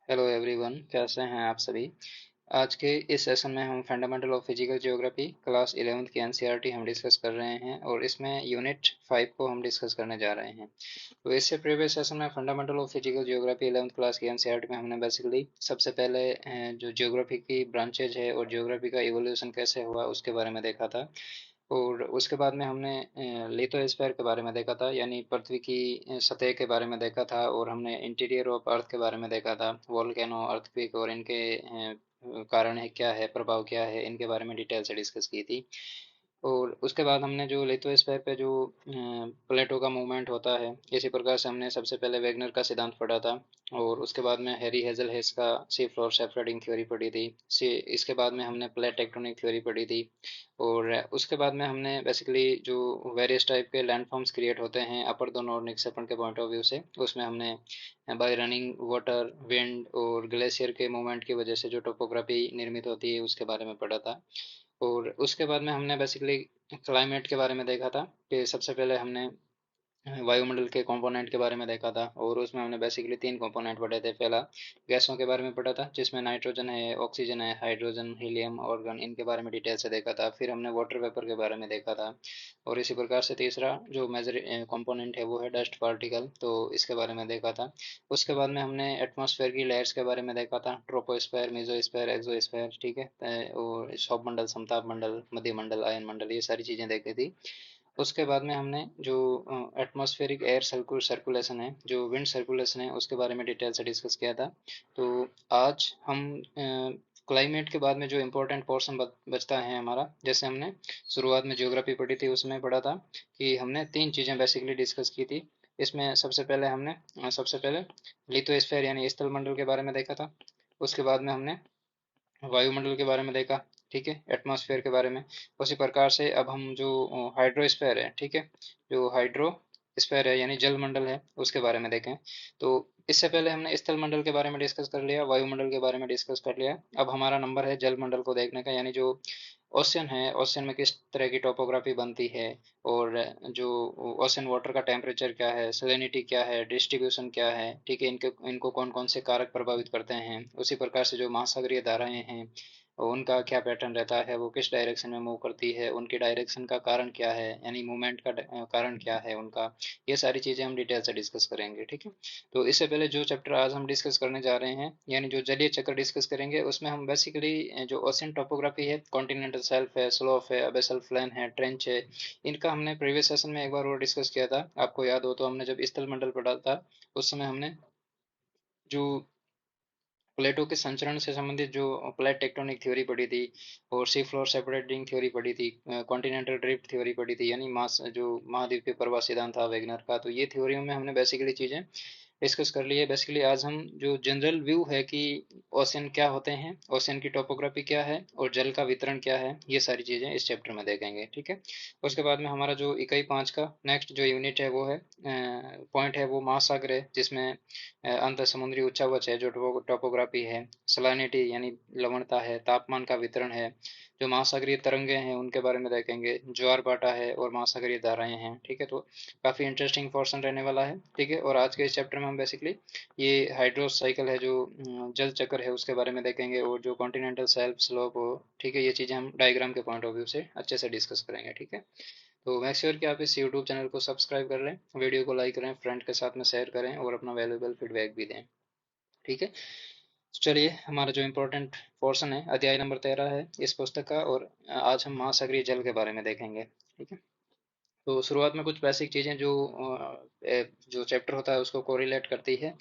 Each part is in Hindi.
हेलो एवरीवन, कैसे हैं आप सभी। आज के इस सेशन में हम fundamental of physical geography class 11th की एनसीईआरटी हम डिस्कस कर रहे हैं और इसमें यूनिट 5 को हम डिस्कस करने जा रहे हैं। तो इससे प्रीवियस सेशन में fundamental of physical geography 11th class की एनसीईआरटी में हमने बेसिकली सबसे पहले जो ज्योग्राफी की ब्रांचेज है और ज्योग्राफी का इवोल्यूशन कैसे हुआ उसके बारे में देखा था। और उसके बाद में हमने लिथोस्फीयर के बारे में देखा था, यानी पृथ्वी की सतह के बारे में देखा था। और हमने इंटीरियर ऑफ अर्थ के बारे में देखा था, वोल्केनो, अर्थक्वेक और इनके कारण है क्या है, प्रभाव क्या है, इनके बारे में डिटेल से डिस्कस की थी। और उसके बाद हमने जो लिथोस्फीयर पे जो प्लेटो का मूवमेंट होता है, इसी प्रकार से हमने सबसे पहले वेगनर का सिद्धांत पढ़ा था। और उसके बाद में हैरी हेजलहेस का सी फ्लोर सेपरेटिंग थ्योरी पढ़ी थी। सी इसके बाद में हमने प्लेट टेक्टोनिक थ्योरी पढ़ी थी। और उसके बाद में हमने बेसिकली जो वेरियस टाइप के लैंडफॉर्म्स क्रिएट होते हैं अपर दोनों और निक्सपन के पॉइंट ऑफ व्यू से, उसमें हमने बाय रनिंग वाटर, विंड और ग्लेशियर के मूवमेंट की वजह से जो टोपोग्राफी निर्मित होती है उसके बारे में पढ़ा था। और उसके बाद में हमने बेसिकली क्लाइमेट के बारे में देखा था कि सबसे पहले हमने वायुमंडल के कंपोनेंट के बारे में देखा था। और उसमें हमने बेसिकली तीन कंपोनेंट पढ़े थे। पहला गैसों के बारे में पढ़ा था, जिसमें नाइट्रोजन है, ऑक्सीजन है, हाइड्रोजन, हीलियम, ऑर्गन, इनके बारे में डिटेल से देखा था। फिर हमने वाटर वेपर के बारे में देखा था। और इसी प्रकार से तीसरा जो मेजर कंपोनेंट है वो है डस्ट पार्टिकल, तो इसके बारे में देखा था। उसके बाद में हमने एटमॉस्फेयर की लेयर्स के बारे में देखा था, ट्रोपोस्फेयर, मेसोस्फेयर, एक्सोस्फेयर, ठीक है। और सौर मंडल, समताप मंडल, मध्य मंडल, आयन मंडल, ये सारी चीज़ें देखी थी। उसके बाद में हमने जो एटमॉस्फेरिक एयर सर्कुलेशन है, जो विंड सर्कुलेशन है, उसके बारे में डिटेल से डिस्कस किया था। तो आज हम क्लाइमेट के बाद में जो इम्पोर्टेंट पोर्शन बचता है हमारा, जैसे हमने शुरुआत में ज्योग्राफी पढ़ी थी उसमें पढ़ा था कि हमने तीन चीज़ें बेसिकली डिस्कस की थी। इसमें सबसे पहले लिथोस्फीयर यानी स्थल मंडल के बारे में देखा था। उसके बाद में हमने वायुमंडल के बारे में देखा, ठीक है, एटमॉस्फेयर के बारे में। उसी प्रकार से अब हम जो हाइड्रोस्फीयर है, ठीक है, जो हाइड्रोस्फीयर है यानी जल मंडल है, उसके बारे में देखें। तो इससे पहले हमने स्थल मंडल के बारे में डिस्कस कर लिया, वायुमंडल के बारे में डिस्कस कर लिया। अब हमारा नंबर है जल मंडल को देखने का, यानी जो ओशन है, ओशन में किस तरह की टोपोग्राफी बनती है। और जो ओशन वाटर का टेम्परेचर क्या है, सैलिनिटी क्या है, डिस्ट्रीब्यूशन क्या है, ठीक है, इनके इनको कौन कौन से कारक प्रभावित करते हैं। उसी प्रकार से जो महासागरीय धाराएं हैं उनका क्या पैटर्न रहता है, वो किस डायरेक्शन में मूव करती है, उनकी डायरेक्शन का कारण क्या है, यानी मूवमेंट का कारण क्या है उनका। ये सारी चीज़ें हम डिटेल से डिस्कस करेंगे, ठीक है। तो इससे पहले जो चैप्टर आज हम डिस्कस करने जा रहे हैं, यानी जो जलीय चक्र डिस्कस करेंगे, उसमें हम बेसिकली जो ओशियन टोपोग्राफी है, कॉन्टिनेंटल शेल्फ है, स्लोप है, अबेसल प्लेन है, ट्रेंच है, इनका हमने प्रीवियस सेशन में एक बार और डिस्कस किया था। आपको याद हो तो हमने जब स्थल मंडल पढ़ा था उस समय हमने जो प्लेटो के संचरण से संबंधित जो प्लेट टेक्टोनिक थ्योरी पढ़ी थी, और सी फ्लोर सेपरेटिंग थ्योरी पढ़ी थी, कॉन्टिनेंटल ड्रिफ्ट थ्योरी पढ़ी थी, यानी मास जो महाद्वीपीय प्रवाह सिद्धांत था वेगनर का। तो ये थ्योरियों में हमने बेसिकली चीज़ें डिस्कस कर लिए। बेसिकली आज हम जो जनरल व्यू है कि ओशियन क्या होते हैं, ओशियन की टोपोग्राफी क्या है और जल का वितरण क्या है, ये सारी चीज़ें इस चैप्टर में देखेंगे, ठीक है। उसके बाद में हमारा जो इकाई 5 का नेक्स्ट जो यूनिट है वो है पॉइंट है वो महासागर है, जिसमें अंत समुद्री उच्चावच है, जो टोपोग्राफी है, सलानिटी यानी लवणता है, तापमान का वितरण है, जो महासागरीय तरंगे हैं उनके बारे में देखेंगे, ज्वार भाटा है और महासागरीय धाराएं हैं, ठीक है। तो काफ़ी इंटरेस्टिंग पोर्शन रहने वाला है, ठीक है। और आज के इस चैप्टर में हम बेसिकली ये हाइड्रोस साइकिल है, जो जल चक्र है, उसके बारे में देखेंगे। और जो कॉन्टिनेंटल शेल्फ स्लोप हो, ठीक है, ये चीज़ें हम डायग्राम के पॉइंट ऑफ व्यू से अच्छे से डिस्कस करेंगे, ठीक है। तो मेक श्योर कि आप इस यूट्यूब चैनल को सब्सक्राइब कर लें, वीडियो को लाइक करें, फ्रेंड के साथ में शेयर करें और अपना वैल्यूएबल फीडबैक भी दें, ठीक है। तो चलिए, हमारा जो इम्पोर्टेंट पोर्शन है अध्याय नंबर 13 है इस पुस्तक का, और आज हम महासागरीय जल के बारे में देखेंगे, ठीक है। तो शुरुआत में कुछ बेसिक चीज़ें जो जो चैप्टर होता है उसको कोरिलेट करती है।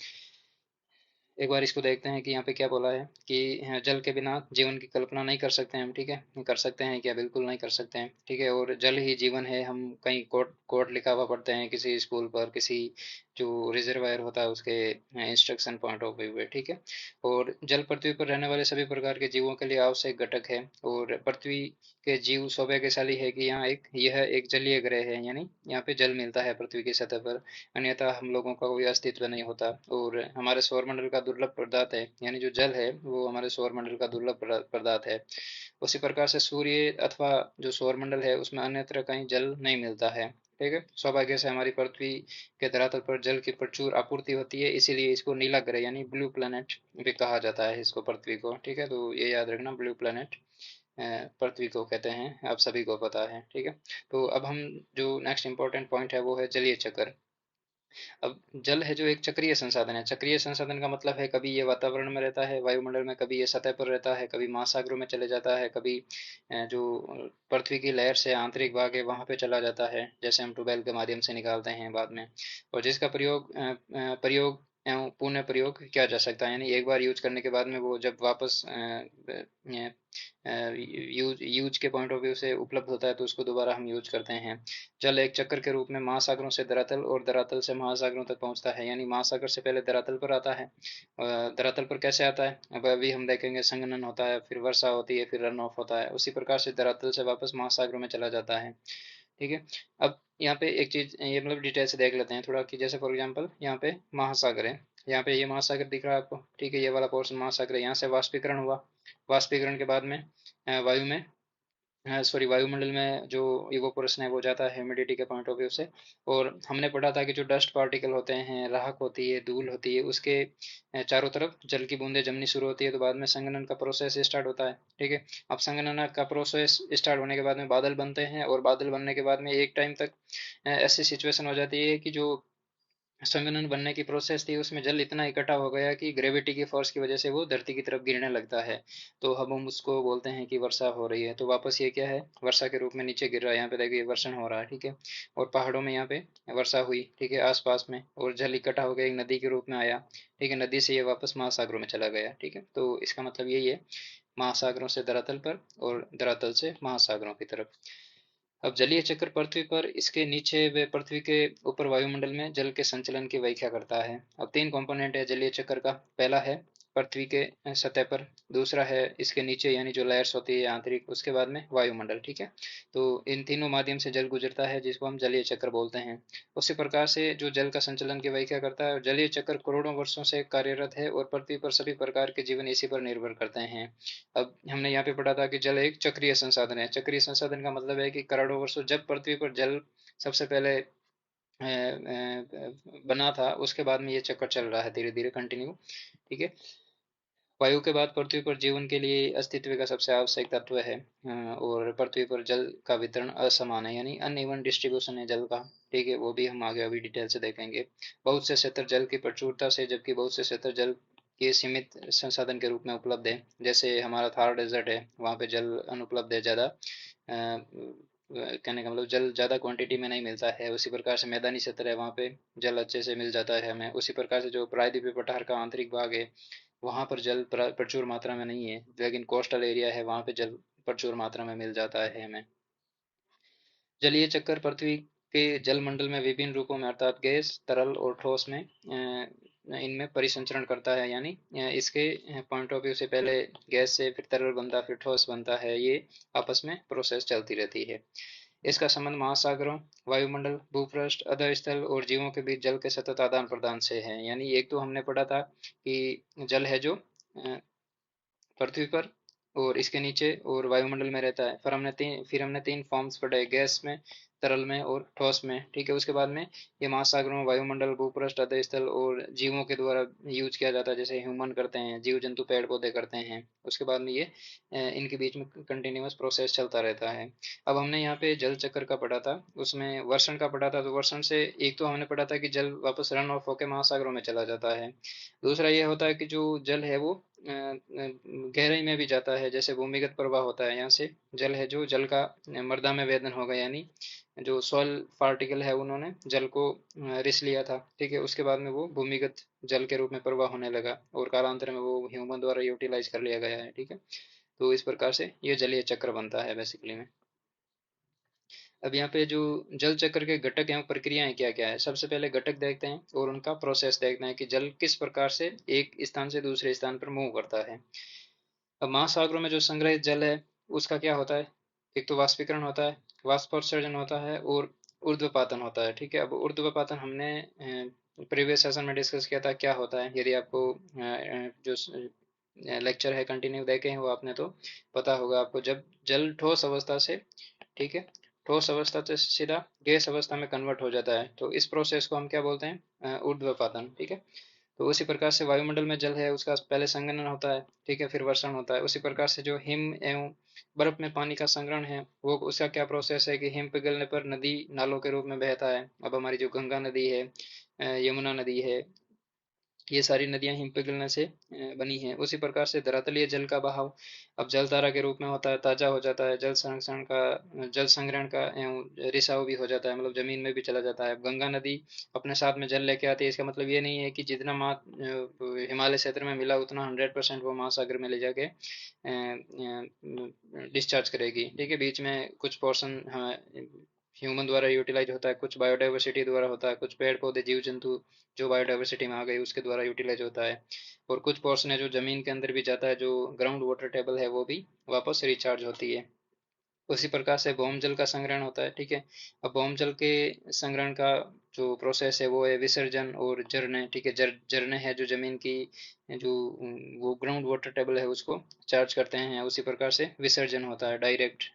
एक बार इसको देखते हैं कि यहाँ पे क्या बोला है कि जल के बिना जीवन की कल्पना नहीं कर सकते हम, ठीक है। कर सकते हैं क्या? बिल्कुल नहीं कर सकते हैं, ठीक है। और जल ही जीवन है, हम कहीं कोट कोट लिखा हुआ पढ़ते हैं किसी स्कूल पर, किसी जो रिजर्वायर होता है उसके इंस्ट्रक्शन पॉइंट ऑफ व्यू है, ठीक है। और जल पृथ्वी पर रहने वाले सभी प्रकार के जीवों के लिए आवश्यक घटक है। और पृथ्वी के जीव सौभाग्यशाली है कि यह एक जलीय ग्रह है, यानी यहाँ पे जल मिलता है पृथ्वी की सतह पर, अन्यथा हम लोगों का कोई अस्तित्व नहीं होता। और हमारे सौरमंडल का दुर्लभ पदार्थ है, यानी जो जल है वो हमारे सौरमंडल का दुर्लभ पदार्थ है। उसी प्रकार से सूर्य अथवा जो सौरमंडल है उसमें अन्यत्र कहीं जल नहीं मिलता है। ठीक है। सौभाग्य से हमारी पृथ्वी के धरातल पर जल की प्रचुर आपूर्ति होती है, इसीलिए इसको नीला ग्रह यानी ब्लू प्लेनेट भी कहा जाता है इसको, पृथ्वी को। ठीक है, तो ये याद रखना, ब्लू प्लेनेट पृथ्वी को कहते हैं, आप सभी को पता है। ठीक है, तो अब हम जो नेक्स्ट इंपॉर्टेंट पॉइंट है वो है जलीय चक्र। अब जल है जो एक चक्रीय संसाधन है। चक्रीय संसाधन का मतलब है कभी ये वातावरण में रहता है, वायुमंडल में, कभी ये सतह पर रहता है, कभी महासागरों में चले जाता है, कभी जो पृथ्वी की लहर से आंतरिक भाग है वहां पे चला जाता है, जैसे हम ट्यूबवेल के माध्यम से निकालते हैं बाद में। और जिसका प्रयोग एवं पुनः प्रयोग किया जा सकता है, यानी एक बार यूज करने के बाद में वो जब वापस यूज यूज के पॉइंट ऑफ व्यू से उपलब्ध होता है तो उसको दोबारा हम यूज करते हैं। जल एक चक्र के रूप में महासागरों से धरातल और धरातल से महासागरों तक पहुंचता है, यानी महासागर से पहले धरातल पर आता है। धरातल पर कैसे आता है, अब अभी हम देखेंगे। संघनन होता है, फिर वर्षा होती है, फिर रन ऑफ होता है, उसी प्रकार से धरातल से वापस महासागरों में चला जाता है। ठीक है, अब यहाँ पे एक चीज ये मतलब डिटेल से देख लेते हैं थोड़ा, कि जैसे फॉर एग्जांपल यहाँ पे महासागर है, यहाँ पे ये महासागर दिख रहा है आपको। ठीक है, ये वाला पोर्शन महासागर है, यहाँ से वाष्पीकरण हुआ। वाष्पीकरण के बाद में वायु में सॉरी वायुमंडल में जो इवोपोरेशन है वो जाता है ह्यूमिडिटी के पॉइंट ऑफ व्यू से। और हमने पढ़ा था कि जो डस्ट पार्टिकल होते हैं, राख होती है, धूल होती है, उसके चारों तरफ जल की बूंदें जमनी शुरू होती है, तो बाद में संघनन का प्रोसेस स्टार्ट होता है। ठीक है, अब संघनन का प्रोसेस स्टार्ट होने के बाद में बादल बनते हैं, और बादल बनने के बाद में एक टाइम तक ऐसी सिचुएशन हो जाती है कि जो संघनन बनने की प्रोसेस थी उसमें जल इतना इकट्ठा हो गया कि ग्रेविटी की फोर्स की वजह से वो धरती की तरफ गिरने लगता है। तो अब हम उसको बोलते हैं कि वर्षा हो रही है। तो वापस ये क्या है, वर्षा के रूप में नीचे गिर रहा है। यहाँ पे देखिए वर्षण हो रहा है। ठीक है, और पहाड़ों में यहाँ पे वर्षा हुई। ठीक है, आसपास में, और जल इकट्ठा हो गया, एक नदी के रूप में आया। ठीक है, नदी से ये वापस महासागरों में चला गया। ठीक है, तो इसका मतलब यही है, महासागरों से धरातल पर और धरातल से महासागरों की तरफ। अब जलीय चक्र पृथ्वी पर, इसके नीचे व पृथ्वी के ऊपर वायुमंडल में जल के संचलन की व्याख्या करता है। अब तीन कंपोनेंट है जलीय चक्र का। पहला है पृथ्वी के सतह पर, दूसरा है इसके नीचे यानी जो लेयर्स होती है आंतरिक, उसके बाद में वायुमंडल। ठीक है, तो इन तीनों माध्यम से जल गुजरता है, जिसको हम जलीय चक्र बोलते हैं। उसी प्रकार से जो जल का संचलन की व्याख्या करता है, जलीय चक्र करोड़ों वर्षों से कार्यरत है, और पृथ्वी पर सभी प्रकार के जीवन इसी पर निर्भर करते हैं। अब हमने यहाँ पे पढ़ा था कि जल एक चक्रीय संसाधन है। चक्रीय संसाधन का मतलब है कि करोड़ों वर्षों जब पृथ्वी पर जल सबसे पहले बना था, उसके बाद में ये चक्कर चल रहा है धीरे धीरे कंटिन्यू। ठीक है, वायु के बाद पृथ्वी पर जीवन के लिए अस्तित्व का सबसे आवश्यक तत्व है। और पृथ्वी पर जल का वितरण असमान है, यानी अनइवन डिस्ट्रीब्यूशन है जल का। ठीक है, वो भी हम आगे अभी डिटेल से देखेंगे। बहुत से क्षेत्र जल की प्रचुरता से, जबकि बहुत से क्षेत्र जल के सीमित संसाधन के रूप में उपलब्ध है। जैसे हमारा थार डेजर्ट है, वहाँ पे जल अनुपलब्ध है ज़्यादा। कहने का मतलब जल ज़्यादा क्वांटिटी में नहीं मिलता है। उसी प्रकार से मैदानी क्षेत्र है, वहाँ पे जल अच्छे से मिल जाता है हमें। उसी प्रकार से जो प्रायद्वीपीय पठार का आंतरिक भाग है, वहाँ पर जल प्रचुर मात्रा में नहीं है, लेकिन कोस्टल एरिया है, वहाँ पे जल प्रचुर मात्रा में मिल जाता है हमें। जलीय चक्कर पृथ्वी के जलमंडल में विभिन्न रूपों में, अर्थात गैस, तरल और ठोस में इनमें परिसंचरण करता है। यानी इसके पॉइंट ऑफ व्यू से पहले गैस से, फिर तरल बनता है, फिर ठोस बनता है। ये आपस में प्रोसेस चलती रहती है। इसका संबंध महासागरों, वायुमंडल, भूपृष्ठ, अधः स्थल और जीवों के बीच जल के सतत आदान प्रदान से है। यानी एक तो हमने पढ़ा था कि जल है जो पृथ्वी पर और इसके नीचे और वायुमंडल में रहता है। फिर हमने तीन फॉर्म्स पढ़े, गैस में, तरल में और ठोस में। ठीक है, उसके बाद में ये महासागरों, वायुमंडल, भूपृष्ठ, अधः स्थल और जीवों के द्वारा यूज किया जाता है, जैसे ह्यूमन करते हैं, जीव जंतु पेड़ पौधे करते हैं। उसके बाद में ये इनके बीच में कंटिन्यूअस प्रोसेस चलता रहता है। अब हमने यहाँ पे जल चक्र का पढ़ा था, उसमें वर्षण का पढ़ा था। तो वर्षण से एक तो हमने पढ़ा था कि जल वापस रन ऑफ होकर महासागरों में चला जाता है। दूसरा ये होता है कि जो जल है वो गहराई में भी जाता है, जैसे भूमिगत प्रवाह होता है। यहाँ से जल है जो जल का मृदा में वेदन होगा, यानी जो सॉइल पार्टिकल है उन्होंने जल को रिस लिया था। ठीक है, उसके बाद में वो भूमिगत जल के रूप में प्रवाह होने लगा, और कालांतर में वो ह्यूमन द्वारा यूटिलाइज कर लिया गया है। ठीक है, तो इस प्रकार से ये जलीय चक्र बनता है बेसिकली में। अब यहाँ पे जो जल चक्र के घटक एवं प्रक्रियाएं क्या क्या है, सबसे पहले घटक देखते हैं और उनका प्रोसेस देखते हैं कि जल किस प्रकार से एक स्थान से दूसरे स्थान पर मूव करता है। अब महासागरों में जो संग्रहित जल है उसका क्या होता है, एक तो वाष्पीकरण होता है, वाष्पोत्सर्जन होता है, और ऊर्ध्वपातन होता है। ठीक है, अब ऊर्ध्वपातन हमने प्रीवियस सेशन में डिस्कस किया था क्या होता है। यदि आपको जो लेक्चर है कंटिन्यू देखे हैं वो आपने तो पता होगा आपको। जब जल ठोस अवस्था से, ठीक है, ठोस अवस्था से सीधा गैस अवस्था में कन्वर्ट हो जाता है। तो इस प्रोसेस को हम क्या बोलते हैं? ऊर्ध्वपातन। ठीक है। तो उसी प्रकार से वायुमंडल में जल है उसका पहले संघनन होता है, ठीक है, फिर वर्षण होता है। उसी प्रकार से जो हिम एवं बर्फ में पानी का संग्रहण है वो उसका क्या प्रोसेस है कि हिम पिघलने पर नदी नालों के रूप में बहता है। अब हमारी जो गंगा नदी है, यमुना नदी है, ये सारी नदियां हिम पिघलने से बनी हैं। उसी प्रकार से धरातलीय जल का बहाव अब जल धारा के रूप में होता है, ताजा हो जाता है, जल संरक्षण का, जल संग्रहण का एवं रिसाव भी हो जाता है, मतलब जमीन में भी चला जाता है। गंगा नदी अपने साथ में जल लेके आती है, इसका मतलब ये नहीं है कि जितना हिमालय क्षेत्र में मिला उतना 100% वो महासागर में ले जाके डिस्चार्ज करेगी। ठीक है, बीच में कुछ पोर्शन ह्यूमन द्वारा यूटिलाइज होता है, कुछ बायोडाइवर्सिटी द्वारा होता है, कुछ पेड़ पौधे जीव जंतु जो बायोडाइवर्सिटी में आ गई उसके द्वारा यूटिलाइज होता है, और कुछ पोर्शन है जो जमीन के अंदर भी जाता है, जो ग्राउंड वाटर टेबल है वो भी वापस रिचार्ज होती है। उसी प्रकार से भौम जल का संग्रहण होता है। ठीक है। अब भौम जल के संग्रहण का जो प्रोसेस है वो है विसर्जन और झरने। ठीक है, झरने है जो जमीन की जो वो ग्राउंड वाटर टेबल है उसको चार्ज करते हैं। उसी प्रकार से विसर्जन होता है, डायरेक्ट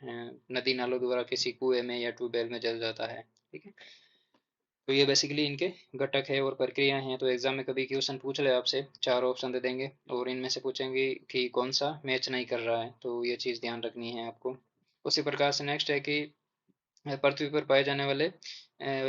नदी नालों द्वारा किसी कुएं में या ट्यूबवेल में जल जाता है। ठीक है। तो ये बेसिकली इनके घटक है और प्रक्रियाएं हैं। तो एग्जाम में कभी क्वेश्चन पूछ ले आपसे, चार ऑप्शन दे देंगे और इनमें से पूछेंगे कि कौन सा मैच नहीं कर रहा है, तो ये चीज़ ध्यान रखनी है आपको। उसी प्रकार से नेक्स्ट है कि पृथ्वी पर पाए जाने वाले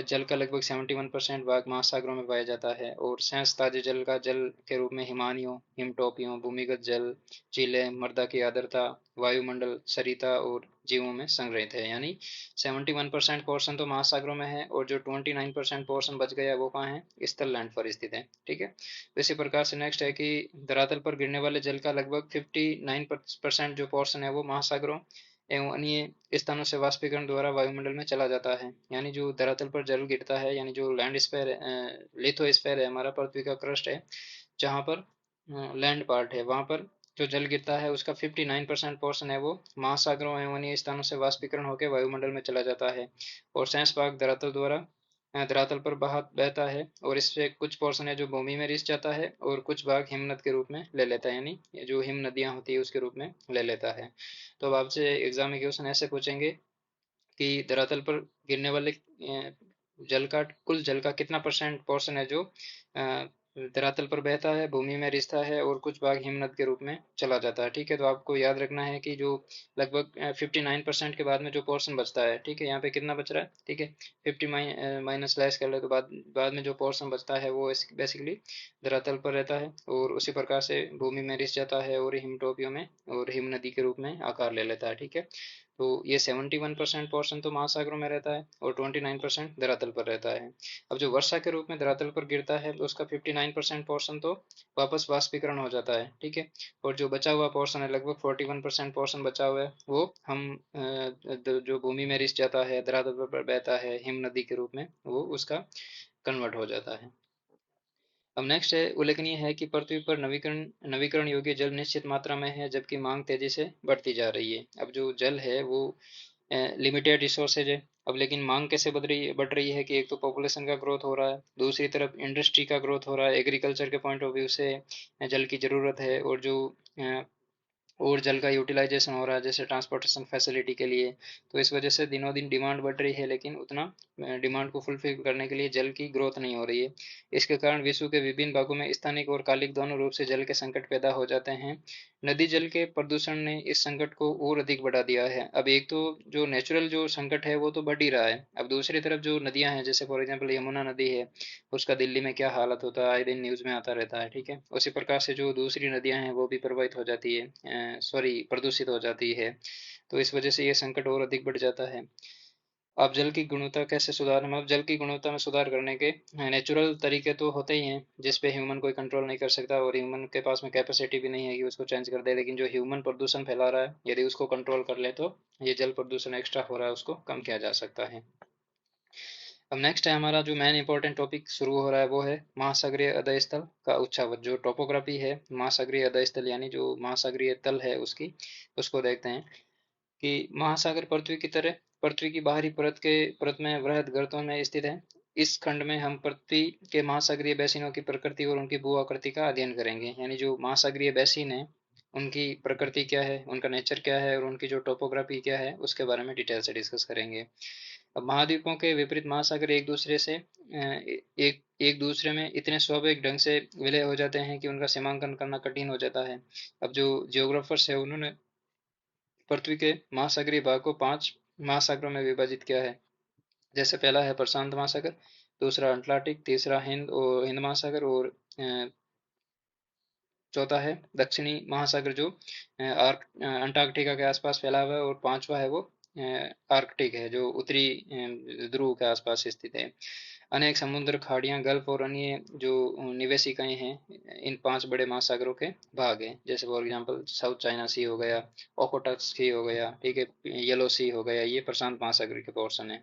जल का लगभग 71% भाग महासागरों में पाया जाता है, और शेष ताजे जल का जल के रूप में हिमानियों, हिमटॉपियों, भूमिगत जल, झीलें, मृदा की आर्द्रता, वायुमंडल, सरिता और जीवों में संग्रहित है। यानी 71% पोर्शन तो महासागरों में है, और जो 29% पोर्शन बच गया वो कहाँ है? स्थल लैंड पर स्थित है। ठीक है। तो इसी प्रकार से नेक्स्ट है कि धरातल पर गिरने वाले जल का लगभग 59% जो पोर्शन है वो महासागरों एवं अन्य स्थानों से वाष्पीकरण द्वारा वायुमंडल में चला जाता है। यानी जो धरातल पर जल गिरता है, यानी जो लैंड स्फेयर लिथोस्फेयर है हमारा, पृथ्वी का क्रस्ट है, जहाँ पर लैंड पार्ट है वहाँ पर जो जल गिरता है उसका 59% पोर्शन है वो महासागरों एवं अन्य स्थानों से वाष्पीकरण होकर वायुमंडल में चला जाता है, और शेष भाग धरातल द्वारा धरातल पर बहा बहता है, और इससे कुछ पोर्शन है जो भूमि में रिस जाता है और कुछ भाग हिमनद के रूप में ले लेता है, यानी जो हिम नदियां होती है उसके रूप में ले लेता है। तो अब आपसे एग्जाम में क्वेश्चन ऐसे पूछेंगे कि धरातल पर गिरने वाले जल का कुल जल का कितना परसेंट पोर्शन है जो धरातल पर बहता है, भूमि में रिसता है और कुछ भाग हिमनद के रूप में चला जाता है। ठीक है। तो आपको याद रखना है कि जो लगभग 59% के बाद में जो पोर्शन बचता है, ठीक है, यहाँ पे कितना बच रहा है? ठीक है, 50 माइनस लेस कर ले तो बाद में जो पोर्शन बचता है वो बेसिकली धरातल पर रहता है, और उसी प्रकार से भूमि में रिस जाता है और हिमटोपियों में और हिम नदी के रूप में आकार ले लेता है। ठीक है। तो ये 71% पोर्शन तो महासागरों में रहता है और 29% धरातल पर रहता है। अब जो वर्षा के रूप में धरातल पर गिरता है तो उसका 59% पोर्शन तो वापस वाष्पीकरण हो जाता है। ठीक है। और जो बचा हुआ पोर्शन है, लगभग 41% पोर्शन बचा हुआ है, वो हम जो भूमि में रिस जाता है, धरातल पर बहता है हिम नदी के रूप में, वो उसका कन्वर्ट हो जाता है। अब नेक्स्ट है, उल्लेखनीय है कि पृथ्वी पर नवीकरण नवीकरण योग्य जल निश्चित मात्रा में है, जबकि मांग तेजी से बढ़ती जा रही है। अब जो जल है वो लिमिटेड रिसोर्सेज है। अब लेकिन मांग कैसे बढ़ रही है कि एक तो पॉपुलेशन का ग्रोथ हो रहा है, दूसरी तरफ इंडस्ट्री का ग्रोथ हो रहा है, एग्रीकल्चर के पॉइंट ऑफ व्यू से जल की जरूरत है, और जो और जल का यूटिलाइजेशन हो रहा है जैसे ट्रांसपोर्टेशन फैसिलिटी के लिए। तो इस वजह से दिनों दिन डिमांड बढ़ रही है, लेकिन उतना डिमांड को फुलफिल करने के लिए जल की ग्रोथ नहीं हो रही है। इसके कारण विश्व के विभिन्न भागों में स्थानिक और कालिक दोनों रूप से जल के संकट पैदा हो जाते हैं। नदी जल के प्रदूषण ने इस संकट को और अधिक बढ़ा दिया है। अब एक तो जो नेचुरल जो संकट है वो तो बढ़ ही रहा है, अब दूसरी तरफ जो नदियां हैं जैसे फॉर एग्जांपल यमुना नदी है, उसका दिल्ली में क्या हालत होता है आए दिन न्यूज में आता रहता है। ठीक है। उसी प्रकार से जो दूसरी नदियां हैं वो भी प्रभावित हो जाती है, सॉरी प्रदूषित हो जाती है। तो इस वजह से ये संकट और अधिक बढ़ जाता है। अब जल की गुणवत्ता कैसे सुधार, मतलब जल की गुणवत्ता में सुधार करने के नेचुरल तरीके तो होते ही हैं जिस पे ह्यूमन कोई कंट्रोल नहीं कर सकता, और ह्यूमन के पास में कैपेसिटी भी नहीं है कि उसको चेंज कर दे। लेकिन जो ह्यूमन प्रदूषण फैला रहा है यदि उसको कंट्रोल कर ले तो ये जल प्रदूषण एक्स्ट्रा हो रहा है उसको कम किया जा सकता है। अब नेक्स्ट है हमारा जो मेन इंपॉर्टेंट टॉपिक शुरू हो रहा है वो है महासागरीय अधः स्थल का उच्छावत। जो टोपोग्राफी है महासागरीय अधः स्थल यानी जो महासागरीय तल है उसकी, उसको देखते हैं कि महासागर पृथ्वी की तरह पृथ्वी की बाहरी परत में वृहद गर्तों में स्थित है। इस खंड में हम पृथ्वी के महासागरीय बेसिनों की प्रकृति और उनकी भू आकृति का अध्ययन करेंगे। यानी जो महासागरीय बेसिन है उनकी प्रकृति क्या है, उनका नेचर क्या है और उनकी जो टोपोग्राफी क्या है उसके बारे में डिटेल से डिस्कस करेंगे। अब महाद्वीपों के विपरीत महासागर एक दूसरे से एक दूसरे में इतने स्वाभाविक ढंग से विलय हो जाते हैं कि उनका सीमांकन करना कठिन हो जाता है। अब जो जियोग्राफर्स है उन्होंने पृथ्वी के महासागरीय भाग को 5 महासागरों में विभाजित किया है। जैसे पहला है प्रशांत महासागर, दूसरा अटलांटिक, तीसरा हिंद महासागर और चौथा है दक्षिणी महासागर जो अंटार्कटिका के आसपास फैला हुआ है, और पांचवा है वो आर्कटिक है जो उत्तरी ध्रुव के आसपास स्थित है। अनेक समुद्र, खाड़ियां, गल्फ और अन्य जो निवेश इकाई हैं इन 5 बड़े महासागरों के भाग हैं। जैसे फॉर एग्जांपल साउथ चाइना सी हो गया, ओखोटक सी हो गया, ठीक है, येलो सी हो गया, ये प्रशांत महासागर के पोर्शन है।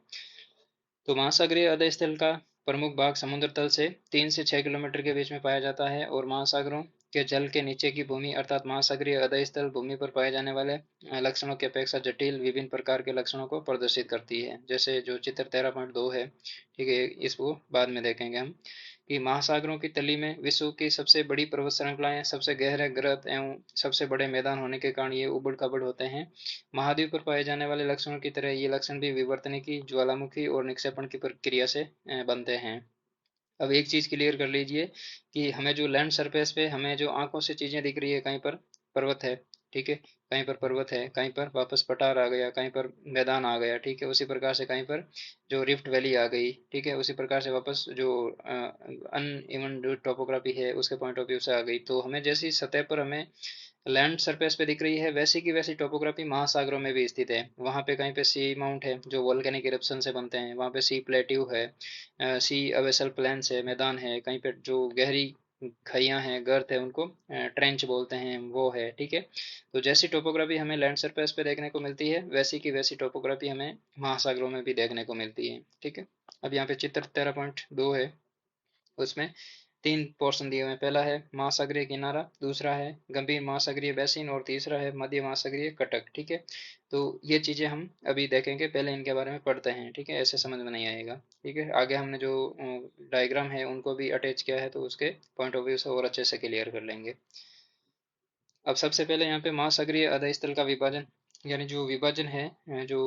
तो महासागरीय अधः स्थल का प्रमुख भाग समुद्र तल से 3 से 6 किलोमीटर के बीच में पाया जाता है, और महासागरों के जल के नीचे की भूमि अर्थात महासागरीय अधः स्थल भूमि पर पाए जाने वाले लक्षणों की अपेक्षा जटिल विभिन्न प्रकार के लक्षणों को प्रदर्शित करती है। जैसे जो चित्र 13.2 है, ठीक है, इसको बाद में देखेंगे हम, कि महासागरों की तली में विश्व की सबसे बड़ी पर्वत श्रृंखलाएं, सबसे गहरे गर्त एवं सबसे बड़े मैदान होने के कारण ये उबड़ खाबड़ होते हैं। महाद्वीप पर पाए जाने वाले लक्षणों की तरह ये लक्षण भी विवर्तनिकी, ज्वालामुखी और निक्षेपण की प्रक्रिया से बनते हैं। अब एक चीज क्लियर कर लीजिए कि हमें जो लैंड सरफेस पे हमें जो आंखों से चीजें दिख रही है, कहीं पर पर्वत है, ठीक है, कहीं पर पर्वत है, कहीं पर वापस पठार आ गया, कहीं पर मैदान आ गया, ठीक है, उसी प्रकार से कहीं पर जो रिफ्ट वैली आ गई, ठीक है, उसी प्रकार से वापस जो अन इवन जो टोपोग्राफी है उसके पॉइंट ऑफ व्यू से आ गई। तो हमें जैसी सतह पर हमें लैंड सरफेस पे दिख रही है, वैसी की वैसी टोपोग्राफी महासागरों में भी स्थित है। वहाँ पे कहीं पे सी माउंट है जो वोल्केनिक इरप्शन से बनते हैं, वहाँ पे सी प्लेट्यू है, सी अवेसल प्लेन्स है, मैदान है, कहीं पे जो गहरी खाइयाँ हैं, गर्त है, उनको ट्रेंच बोलते हैं, वो है, ठीक है। तो जैसी टोपोग्राफी हमें लैंड सरफेस पे देखने को मिलती है, वैसी की वैसी टोपोग्राफी हमें महासागरों में भी देखने को मिलती है, ठीक है। अब यहाँ पे चित्र 13.2 है, उसमें 3 पोर्शन दिए हुए हैं। पहला है महासागरीय किनारा, दूसरा है गंभीर महासागरीय बेसिन और तीसरा है मध्य महासागरीय कटक, ठीक है। तो ये चीजें हम अभी देखेंगे, पहले इनके बारे में पढ़ते हैं, ठीक है, ऐसे समझ में नहीं आएगा, ठीक है। आगे हमने जो डायग्राम है उनको भी अटैच किया है, तो उसके पॉइंट ऑफ व्यू से और अच्छे से क्लियर कर लेंगे। अब सबसे पहले यहाँ पे महासागरीय अधः स्थल का विभाजन, यानी जो विभाजन है, जो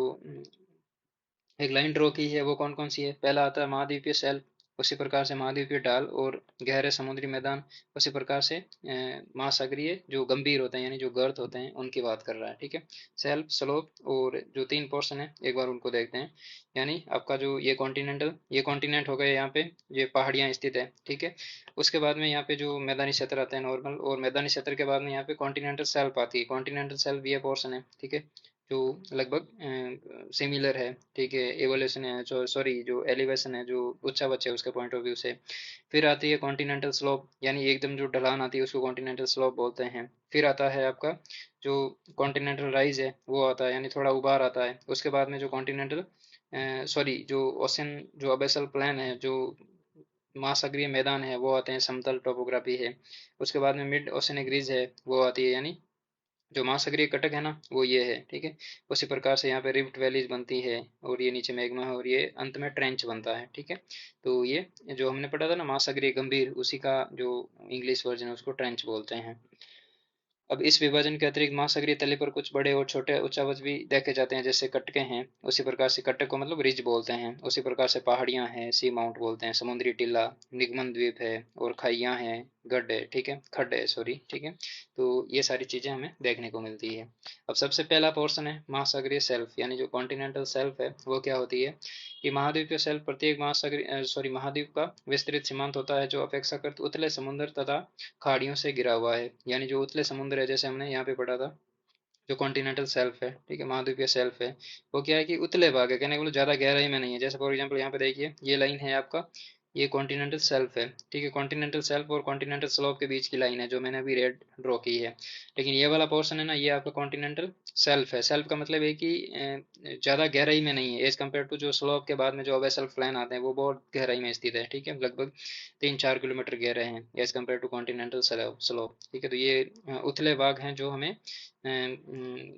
एक लाइन ड्रॉ की है, वो कौन कौन सी है। पहला आता है महाद्वीपीय शेल्फ, उसी प्रकार से महाद्वीपीय ढाल और गहरे समुद्री मैदान, उसी प्रकार से महासागरीय जो गंभीर होते हैं यानी जो गर्त होते हैं उनकी बात कर रहा है, ठीक है। शेल्फ, स्लोप और जो 3 पोर्शन है एक बार उनको देखते हैं। यानी आपका जो ये कॉन्टिनेंटल, ये कॉन्टिनेंट हो गए, यहाँ पे ये पहाड़ियाँ स्थित है, ठीक है। उसके बाद में यहाँ पे जो मैदानी क्षेत्र आते हैं नॉर्मल, और मैदानी क्षेत्र के बाद में यहाँ पे कॉन्टिनेंटल शेल्फ आती है। कॉन्टिनेंटल शेल्फ ये पोर्शन है, ठीक है, जो लगभग सिमिलर है, ठीक है, एवोल्यूशन है, जो सॉरी जो एलिवेशन है, जो ऊंचा बच्चा है उसके पॉइंट ऑफ व्यू से। फिर आती है कॉन्टिनेंटल स्लोप, यानी एकदम जो ढलान आती है उसको कॉन्टिनेंटल स्लोप बोलते हैं। फिर आता है आपका जो कॉन्टिनेंटल राइज है वो आता है, यानी थोड़ा उभार आता है। उसके बाद में जो कॉन्टिनेंटल सॉरी जो ओशन जो अबेसल प्लेन है, जो महासागरीय मैदान है, वो आते हैं, समतल टोपोग्राफी है। उसके बाद में मिड ओशनिक रिज है, वो आती है, यानी जो महासागरीय कटक है ना वो ये है, ठीक है। उसी प्रकार से यहाँ पे रिफ्ट वैलीज बनती है, और ये नीचे मैग्मा है, और ये अंत में ट्रेंच बनता है, ठीक है। तो ये जो हमने पढ़ा था ना महासागरीय गंभीर, उसी का जो इंग्लिश वर्जन है उसको ट्रेंच बोलते हैं। अब इस विभाजन के अतिरिक्त महासागरीय तली पर कुछ बड़े और छोटे उच्चावच भी देखे जाते हैं, जैसे कटके हैं। उसी प्रकार से कटक को मतलब रिज बोलते हैं। उसी प्रकार से पहाड़ियां हैं, सी माउंट बोलते हैं, समुद्री टीला, निगमन द्वीप है, और खाइयां हैं, गड्ढ है, ठीक है, खड्ड है, सॉरी, ठीक है। तो ये सारी चीजें हमें देखने को मिलती है। अब सबसे पहला पोर्शन है महासागरीय सेल्फ, यानी जो कॉन्टिनेंटल सेल्फ है वो क्या होती है कि महाद्वीपीय सेल्फ प्रत्येक महासागरीय सॉरी महाद्वीप का विस्तृत सीमांत होता है, जो अपेक्षाकृत उतले समुद्र तथा खाड़ियों से घिरा हुआ है। यानी जो उतले समुद्र है, जैसे हमने यहाँ पे पढ़ा था, जो कॉन्टिनेंटल शेल्फ है, ठीक है, महाद्वीपीय शेल्फ है, वो क्या है कि उतले भाग है, कहने को मतलब ज्यादा गहराई में नहीं है। जैसे फॉर एग्जांपल यहाँ पे देखिए, ये लाइन है आपका, ये कॉन्टिनेंटल शेल्फ है, ठीक है। कॉन्टिनेंटल शेल्फ और कॉन्टिनेंटल स्लोप के बीच की लाइन है जो मैंने अभी रेड ड्रॉ की है। लेकिन ये वाला पोर्शन है ना, ये आपका कॉन्टिनेंटल शेल्फ है। शेल्फ का मतलब है कि ज्यादा गहराई में नहीं है एज कम्पेयर टू जो स्लोप के बाद में जो अबेसल प्लेन आते हैं, वो बहुत गहराई में स्थित है, ठीक है, लगभग 3-4 किलोमीटर गहरे हैं as compare to continental slope, ठीक है। तो ये उथले भाग हैं जो हमें